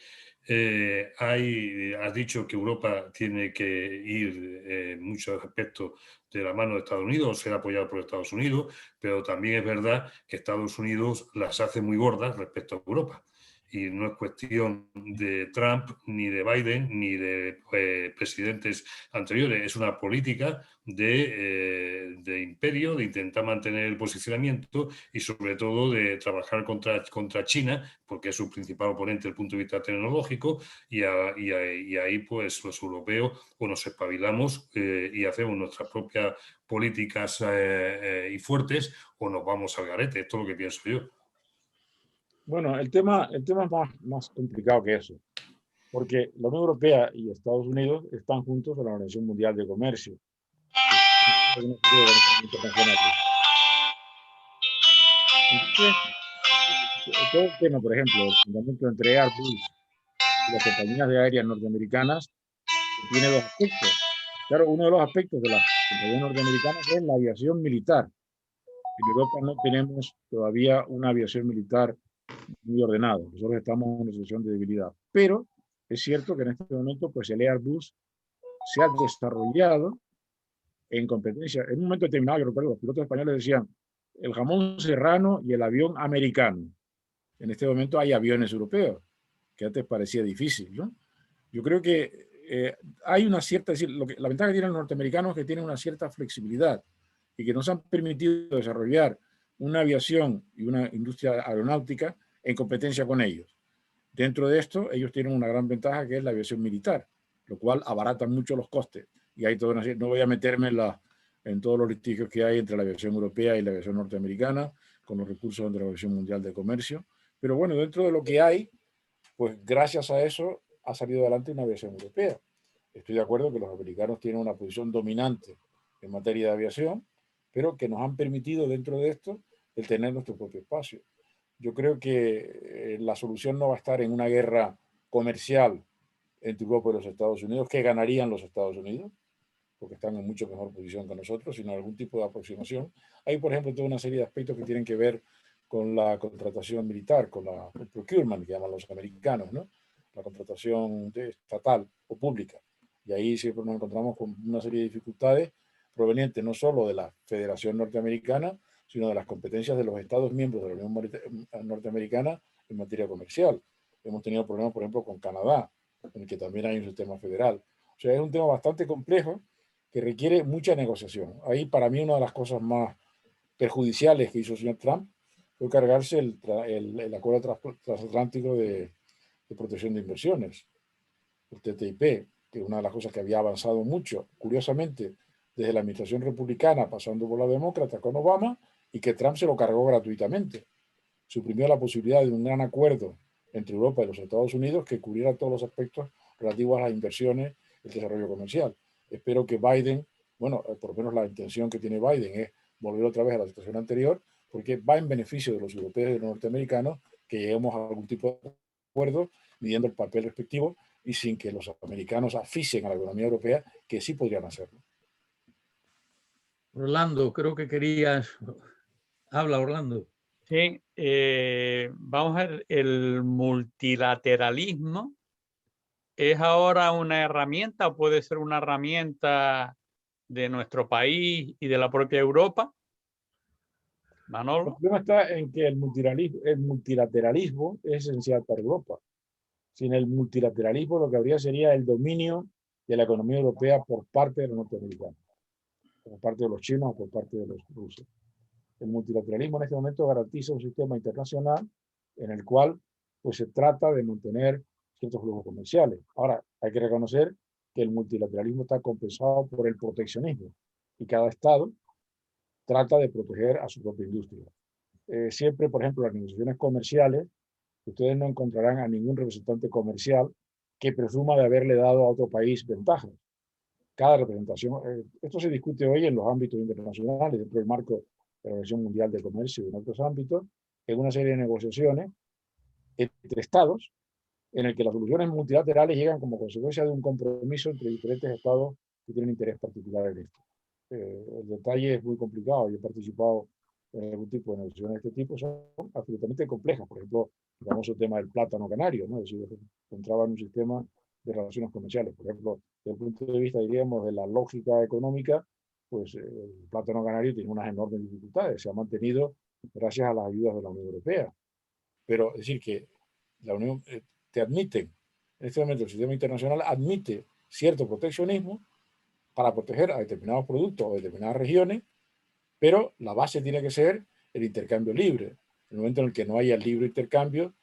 Has dicho que Europa tiene que ir en muchos aspectos de la mano de Estados Unidos, o ser apoyado por Estados Unidos, pero también es verdad que Estados Unidos las hace muy gordas respecto a Europa. Y no es cuestión de Trump, ni de Biden, ni de presidentes anteriores. Es una política de imperio, de intentar mantener el posicionamiento y sobre todo de trabajar contra China, porque es su principal oponente desde el punto de vista tecnológico, y ahí pues los europeos o nos espabilamos y hacemos nuestras propias políticas y fuertes, o nos vamos al garete. Esto es lo que pienso yo.
Bueno, el tema es más complicado que eso, porque la Unión Europea y Estados Unidos están juntos en la Organización Mundial de Comercio. Entonces, todo el tema, por ejemplo, el fundamento entre Airbus y las compañías de aéreas norteamericanas tiene dos aspectos. Claro, uno de los aspectos de las compañías norteamericanas es la aviación militar. En Europa no tenemos todavía una aviación militar muy ordenada. Nosotros estamos en una situación de debilidad. Pero es cierto que en este momento pues, el Airbus se ha desarrollado en competencia. En un momento determinado, yo recuerdo, los pilotos españoles decían el jamón serrano y el avión americano. En este momento hay aviones europeos, que antes parecía difícil, ¿no? Yo creo que hay una cierta, es decir, la ventaja que tienen los norteamericanos es que tienen una cierta flexibilidad y que nos han permitido desarrollar una aviación y una industria aeronáutica en competencia con ellos. Dentro de esto, ellos tienen una gran ventaja que es la aviación militar, lo cual abarata mucho los costes. Y hay toda una, no voy a meterme en todos los litigios que hay entre la aviación europea y la aviación norteamericana, con los recursos de la Organización Mundial de Comercio. Pero bueno, dentro de lo que hay, pues gracias a eso ha salido adelante una aviación europea. Estoy de acuerdo que los americanos tienen una posición dominante en materia de aviación, pero que nos han permitido dentro de esto el tener nuestro propio espacio. Yo creo que la solución no va a estar en una guerra comercial entre Europa y los Estados Unidos, que ganarían los Estados Unidos, porque están en mucho mejor posición que nosotros, sino algún tipo de aproximación. Hay, por ejemplo, toda una serie de aspectos que tienen que ver con la contratación militar, con el procurement, que llaman los americanos, ¿no? La contratación estatal o pública. Y ahí siempre nos encontramos con una serie de dificultades provenientes no solo de la Federación Norteamericana, sino de las competencias de los Estados miembros de la Unión Norteamericana en materia comercial. Hemos tenido problemas, por ejemplo, con Canadá, en el que también hay un sistema federal. O sea, es un tema bastante complejo que requiere mucha negociación. Ahí, para mí, una de las cosas más perjudiciales que hizo el señor Trump fue cargarse el acuerdo transatlántico de protección de inversiones, el TTIP, que es una de las cosas que había avanzado mucho, curiosamente, desde la administración republicana, pasando por la demócrata con Obama, y que Trump se lo cargó gratuitamente. Suprimió la posibilidad de un gran acuerdo entre Europa y los Estados Unidos que cubriera todos los aspectos relativos a las inversiones y el desarrollo comercial. Espero que Biden, bueno, por lo menos la intención que tiene Biden es volver otra vez a la situación anterior, porque va en beneficio de los europeos y de los norteamericanos que lleguemos a algún tipo de acuerdo, midiendo el papel respectivo y sin que los americanos asfixien a la economía europea, que sí podrían hacerlo.
Orlando, creo que querías... Habla, Orlando.
Sí, vamos a ver, el multilateralismo es ahora una herramienta, o puede ser una herramienta de nuestro país y de la propia Europa. Manolo.
El problema está en que el multilateralismo es esencial para Europa. Sin el multilateralismo lo que habría sería el dominio de la economía europea por parte de los norteamericanos, por parte de los chinos o por parte de los rusos. El multilateralismo en este momento garantiza un sistema internacional en el cual pues, se trata de mantener ciertos flujos comerciales. Ahora, hay que reconocer que el multilateralismo está compensado por el proteccionismo y cada Estado trata de proteger a su propia industria. Siempre, por ejemplo, las negociaciones comerciales, ustedes no encontrarán a ningún representante comercial que presuma de haberle dado a otro país ventajas. Cada representación, esto se discute hoy en los ámbitos internacionales, dentro del marco de la Organización Mundial de Comercio y en otros ámbitos, en una serie de negociaciones entre estados, en el que las soluciones multilaterales llegan como consecuencia de un compromiso entre diferentes estados que tienen interés particular en esto. El detalle es muy complicado. Yo he participado en algún tipo de negociaciones de este tipo, son absolutamente complejas. Por ejemplo, el famoso tema del plátano canario, ¿no? Es decir, entraba en un sistema de relaciones comerciales. Por ejemplo, desde el punto de vista, diríamos, de la lógica económica, pues el plátano canario tiene unas enormes dificultades. Se ha mantenido gracias a las ayudas de la Unión Europea. Pero es decir que la Unión te admite, en este momento el sistema internacional admite cierto proteccionismo para proteger a determinados productos o determinadas regiones, pero la base tiene que ser el intercambio libre. En el momento en el que no haya libre intercambio,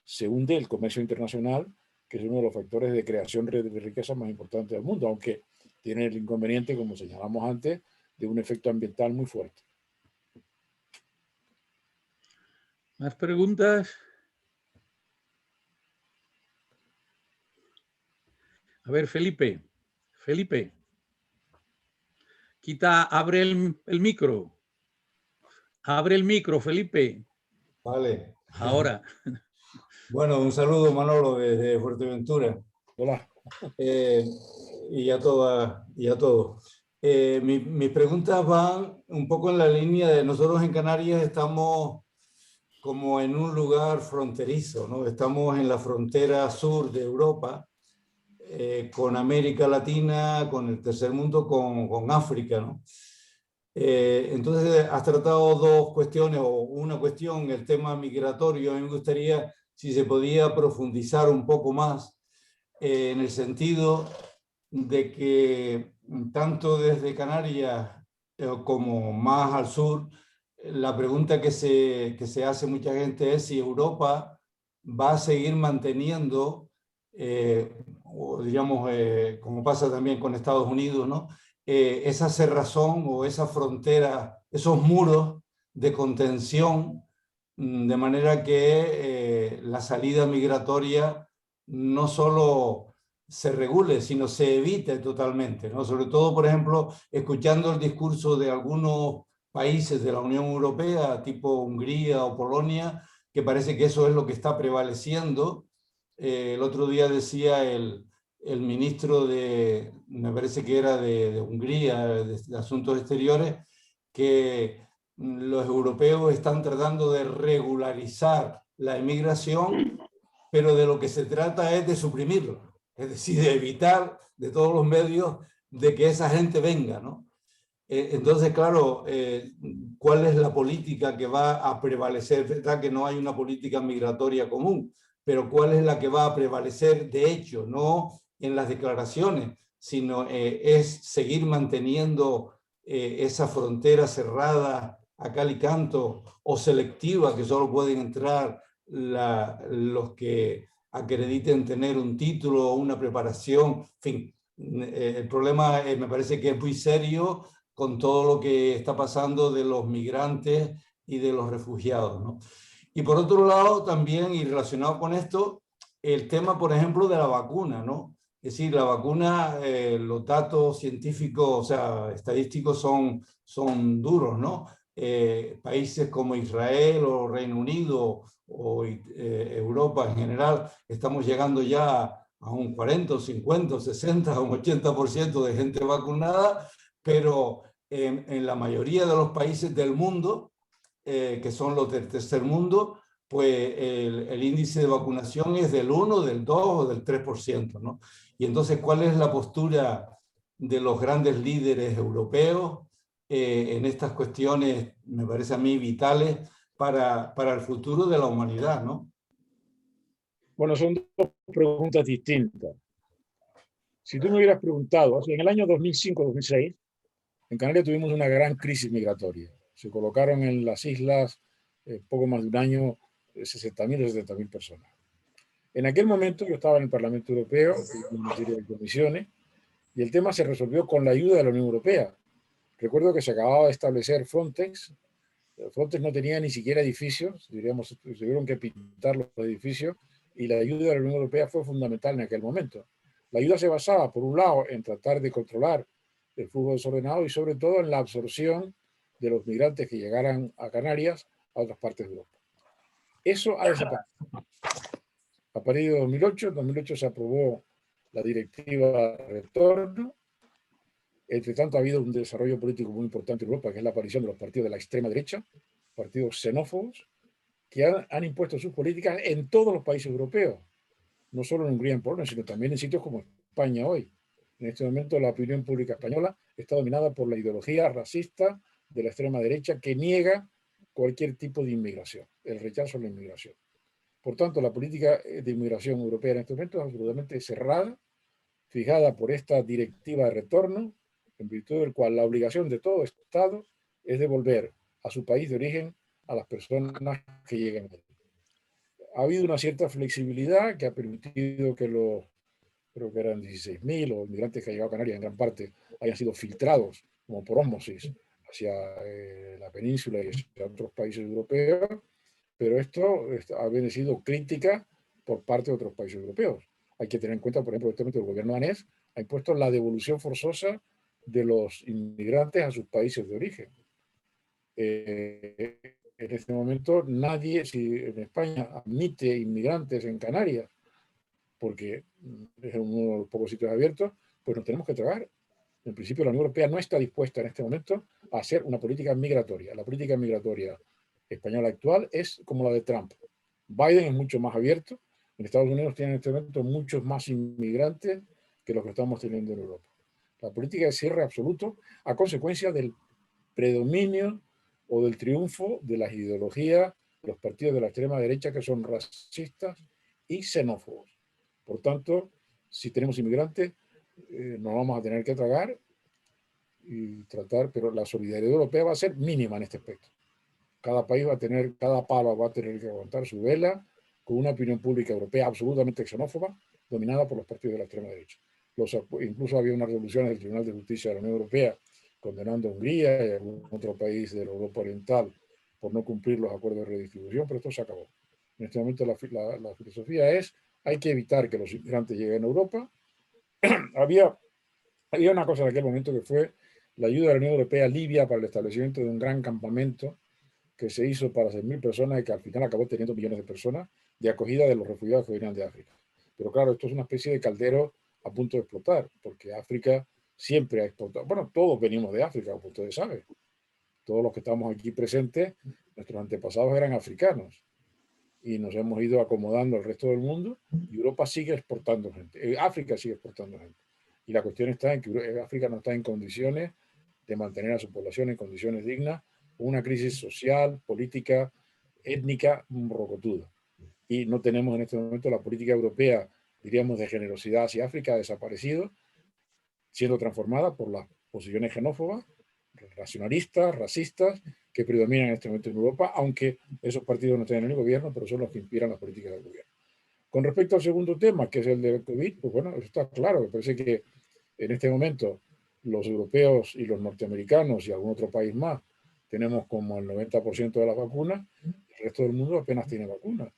se hunde el comercio internacional, que es uno de los factores de creación de riqueza más importantes del mundo, aunque tiene el inconveniente, como señalamos antes, de un efecto ambiental muy fuerte.
¿Más preguntas? A ver, Felipe. Felipe. Abre el micro. Abre el micro, Felipe.
Vale.
Ahora.
Bueno, un saludo, Manolo, desde Fuerteventura.
Hola.
Y a todos. Mis preguntas van un poco en la línea de nosotros en Canarias estamos como en un lugar fronterizo, ¿no? Estamos en la frontera sur de Europa, con América Latina, con el tercer mundo, con África, ¿no? Entonces has tratado dos cuestiones, o una cuestión, el tema migratorio. A mí me gustaría si se podía profundizar un poco más en el sentido de que tanto desde Canarias como más al sur, la pregunta que se hace mucha gente es si Europa va a seguir manteniendo, o digamos, como pasa también con Estados Unidos, ¿no? Esa cerrazón o esa frontera, esos muros de contención, de manera que la salida migratoria no solo se regule, sino se evite totalmente, ¿no? Sobre todo, por ejemplo, escuchando el discurso de algunos países de la Unión Europea, tipo Hungría o Polonia, que parece que eso es lo que está prevaleciendo. El otro día decía el ministro me parece que era de Hungría, de Asuntos Exteriores, que los europeos están tratando de regularizar la inmigración, pero de lo que se trata es de suprimirlo, es decir, de evitar de todos los medios de que esa gente venga, ¿no? Entonces, claro, ¿cuál es la política que va a prevalecer? Es verdad que no hay una política migratoria común, pero ¿cuál es la que va a prevalecer de hecho? No en las declaraciones, sino es seguir manteniendo esa frontera cerrada a cal y canto o selectiva, que solo pueden entrar los que acrediten tener un título o una preparación. En fin, el problema me parece que es muy serio con todo lo que está pasando de los migrantes y de los refugiados, ¿no? Y por otro lado, también, y relacionado con esto, el tema, por ejemplo, de la vacuna, ¿no? Es decir, la vacuna, los datos científicos, o sea, estadísticos son duros, ¿no? Países como Israel o Reino Unido o Europa en general, estamos llegando ya a un 40, 50, 60, un 80% de gente vacunada, pero en la mayoría de los países del mundo, que son los del tercer mundo, pues el índice de vacunación es del 1, del 2 o del 3%, ¿no? Y entonces, ¿cuál es la postura de los grandes líderes europeos en estas cuestiones, me parece a mí, vitales para el futuro de la humanidad, ¿no?
Bueno, son dos preguntas distintas. Si tú me hubieras preguntado, en el año 2005-2006, en Canarias tuvimos una gran crisis migratoria. Se colocaron en las islas poco más de un año 60.000 o 70.000 personas. En aquel momento yo estaba en el Parlamento Europeo, en materia de comisiones, y el tema se resolvió con la ayuda de la Unión Europea. Recuerdo que se acababa de establecer Frontex. Frontex no tenía ni siquiera edificios, diríamos, tuvieron que pintar los edificios, y la ayuda de la Unión Europea fue fundamental en aquel momento. La ayuda se basaba, por un lado, en tratar de controlar el flujo desordenado y sobre todo en la absorción de los migrantes que llegaran a Canarias a otras partes de Europa. Eso ha desaparecido. A partir de 2008, en 2008 se aprobó la directiva de retorno. Entre tanto, ha habido un desarrollo político muy importante en Europa, que es la aparición de los partidos de la extrema derecha, partidos xenófobos, que han impuesto sus políticas en todos los países europeos, no solo en Hungría y en Polonia, sino también en sitios como España hoy. En este momento la opinión pública española está dominada por la ideología racista de la extrema derecha que niega cualquier tipo de inmigración, el rechazo a la inmigración. Por tanto, la política de inmigración europea en este momento es absolutamente cerrada, fijada por esta directiva de retorno, en virtud del cual la obligación de todo Estado es devolver a su país de origen a las personas que llegan allí. Ha habido una cierta flexibilidad que ha permitido que creo que eran 16.000 los inmigrantes que han llegado a Canarias en gran parte hayan sido filtrados como por ósmosis hacia la península y hacia otros países europeos, pero esto ha sido crítica por parte de otros países europeos. Hay que tener en cuenta, por ejemplo, el gobierno danés ha impuesto la devolución forzosa de los inmigrantes a sus países de origen. En este momento nadie, si en España admite inmigrantes en Canarias, porque es uno de los pocos sitios abiertos, pues nos tenemos que tragar En principio, la Unión Europea no está dispuesta en este momento a hacer una política migratoria. La política migratoria española actual es como la de Trump. Biden es mucho más abierto. En Estados Unidos tienen en este momento muchos más inmigrantes que los que estamos teniendo en Europa. La política de cierre absoluto a consecuencia del predominio o del triunfo de las ideologías, los partidos de la extrema derecha que son racistas y xenófobos. Por tanto, si tenemos inmigrantes, nos vamos a tener que tragar y tratar, pero la solidaridad europea va a ser mínima en este aspecto. Cada país va a tener, cada palo va a tener que aguantar su vela con una opinión pública europea absolutamente xenófoba, dominada por los partidos de la extrema derecha. Incluso había unas resoluciones del Tribunal de Justicia de la Unión Europea condenando a Hungría y a algún otro país de la Europa Oriental por no cumplir los acuerdos de redistribución, pero esto se acabó. En este momento la filosofía es, hay que evitar que los inmigrantes lleguen a Europa. había una cosa en aquel momento que fue la ayuda de la Unión Europea a Libia para el establecimiento de un gran campamento que se hizo para 6.000 personas y que al final acabó teniendo millones de personas de acogida de los refugiados que venían de África. Pero claro, esto es una especie de caldero a punto de explotar, porque África siempre ha explotado. Bueno, todos venimos de África, como ustedes saben. Todos los que estamos aquí presentes, nuestros antepasados eran africanos y nos hemos ido acomodando al resto del mundo y Europa sigue exportando gente. África sigue exportando gente. Y la cuestión está en que África no está en condiciones de mantener a su población en condiciones dignas, una crisis social, política, étnica, rocotuda. Y no tenemos en este momento la política europea, diríamos, de generosidad hacia África, ha desaparecido, siendo transformada por las posiciones xenófobas, racionalistas, racistas, que predominan en este momento en Europa, aunque esos partidos no estén en el gobierno, pero son los que inspiran las políticas del gobierno. Con respecto al segundo tema, que es el del COVID, pues bueno, eso está claro. Me parece que en este momento los europeos y los norteamericanos y algún otro país más tenemos como el 90% de las vacunas, el resto del mundo apenas tiene vacunas,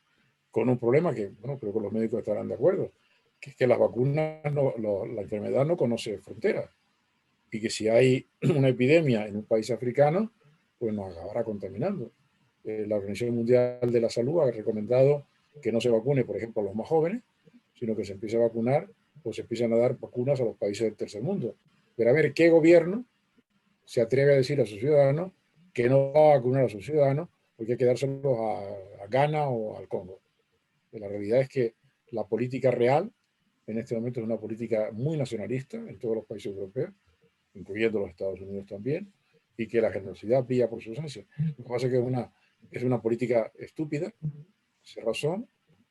con un problema que, bueno, creo que los médicos estarán de acuerdo, que es que las vacunas, la enfermedad no conoce fronteras, y que si hay una epidemia en un país africano, pues nos acabará contaminando. La Organización Mundial de la Salud ha recomendado que no se vacune, por ejemplo, a los más jóvenes, sino que se empiece a vacunar o se empiezan a dar vacunas a los países del tercer mundo. Pero a ver qué gobierno se atreve a decir a sus ciudadanos que no va a vacunar a sus ciudadanos porque hay que dárselos a Ghana o al Congo. La realidad es que la política real en este momento es una política muy nacionalista en todos los países europeos, incluyendo los Estados Unidos también, y que la generosidad brilla por su ausencia. Lo que pasa es que es una política estúpida, sin razón,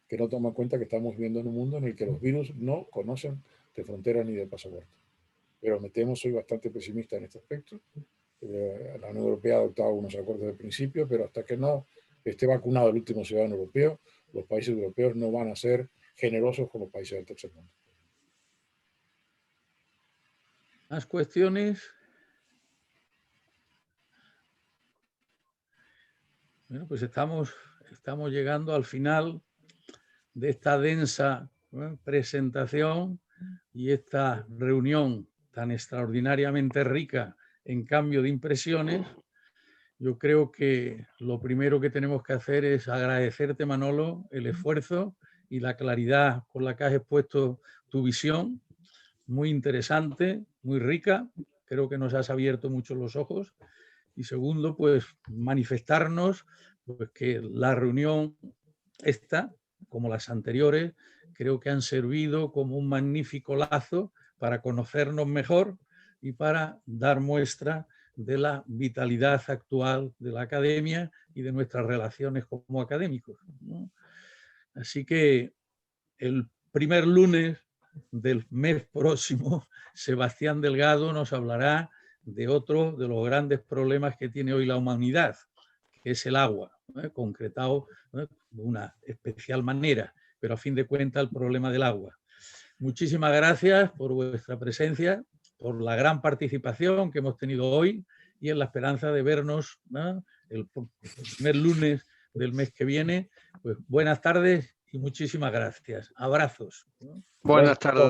que no toma en cuenta que estamos viviendo en un mundo en el que los virus no conocen de fronteras ni de pasaporte. Pero me temo, soy bastante pesimista en este aspecto. La Unión Europea ha adoptado unos acuerdos de principio, pero hasta que no esté vacunado el último ciudadano europeo, los países europeos no van a ser generosos con los países del tercer mundo.
¿Más cuestiones? Bueno, pues estamos llegando al final de esta densa presentación y esta reunión tan extraordinariamente rica en cambio de impresiones. Yo creo que lo primero que tenemos que hacer es agradecerte, Manolo, el esfuerzo y la claridad con la que has expuesto tu visión, muy interesante, muy rica. Creo que nos has abierto mucho los ojos. Y segundo, pues manifestarnos pues, que la reunión esta, como las anteriores, creo que han servido como un magnífico lazo para conocernos mejor y para dar muestra de la vitalidad actual de la academia y de nuestras relaciones como académicos, ¿no? Así que el primer lunes del mes próximo, Sebastián Delgado nos hablará de otro de los grandes problemas que tiene hoy la humanidad, que es el agua, concretado de una especial manera, pero a fin de cuentas el problema del agua. Muchísimas gracias por vuestra presencia, por la gran participación que hemos tenido hoy y en la esperanza de vernos, ¿no?, el primer lunes del mes que viene. Pues buenas tardes y muchísimas gracias. Abrazos.
Buenas tardes.